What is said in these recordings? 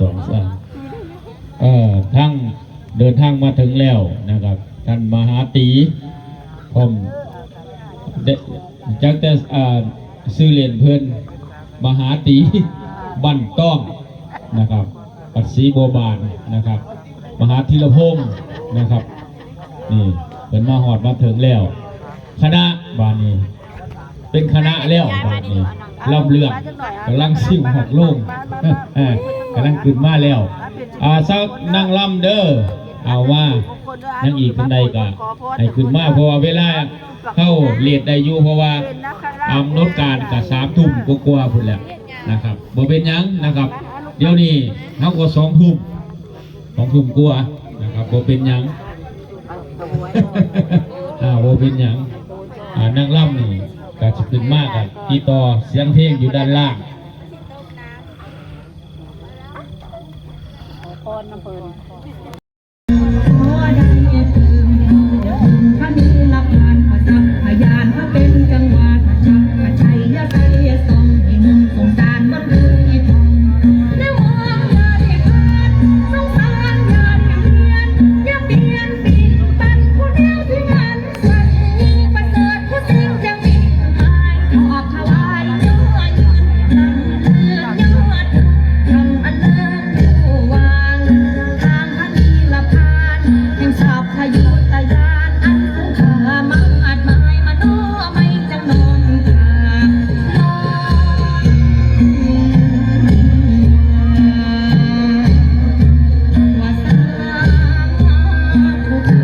2 3ทั้งเดินทางมาถึงแล้วนะครับท่านมหาตีผมจักแต่ชื่อเล่นเพิ่นมหาตีบ้านต้องนะครับปัดศรีบัวบานนะครับมหาธีรพงศ์นะครับนี่เพิ่นมาฮอดมาถึงแล้วคณะบ้านนี้เป็นคณะแล้วบ้านนี้ล่ำเรื่องกำลังซิ่งหอกลงกำลังขึ้นมาแล้วสักนั่งล่ำเด้อเอาว่านั่งอีกคนใดก็ให้ขึ้นมาเพราะว่าเวลาเข้าเลียดได้อยู่เพราะว่าอำนดการกับ3 ทุ่มกว่าๆพุ่นแหละนะครับบ่เป็นหยังนะครับเดี๋ยวนี้เฮาก็2 ทุ่มกว่านะครับบ่เป็นหยังบ่เป็นหยังนั่งล่ำนี่ก็จะขึ้นมากกับติดต่อเสียงเพลงอยู่ด้านล่างถ้ามีหลักฐานประจักษ์พยานถ้าเป็นจังหวะจักรชัยยะไสยะส่งให้หนุ่มสงสารบ่คืออีทองแล้วมองอย่าได้พลาดสงสารอย่าได้เรียนอย่าเปลี่ยนปีกปันผู้เดียวที่งานสัตว์ยิ่งประเสริฐผู้สิ่งจะมีหายขอบถวายยั่วยืนนั่งเลื่อนยอดทำอันเลิศผู้วางทางพระนีละพานแห่งชาวพยุตยานอันข้ามาอาจหมายมาโนไม่จังนองทางลอยว่าสาธุเถิ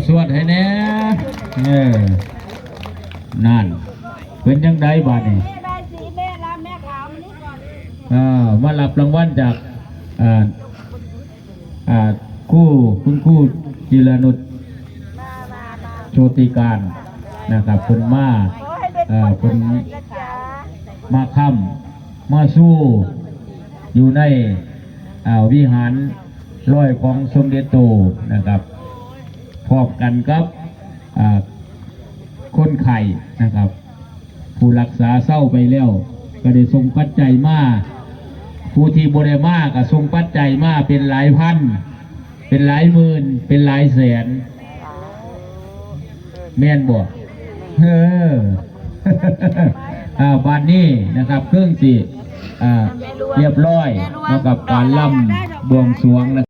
สวดให้แน่นั่นเป็นจังไดบาดนี้มารับรางวัลจากคุณครูจิรนุชโชติการนะครับเพิ่นมาค่ำมาสู้ อยู่ในวิหารร้อยของสมเด็จโตนะครับพร้อมกันกับคนไข้นะครับผู้รักษาเศร้าไปแล้วก็ได้ส่งปัจจัยมาผู้ที่บริมาก็ส่งปัจจัยมาเป็นหลายพันเป็นหลายหมื่นเป็นหลายแสนแม่นบ่บ้านนี้นะครับเครื่องสิเรียบร้อยแล้วกับการล่ำบวงสรวงนะ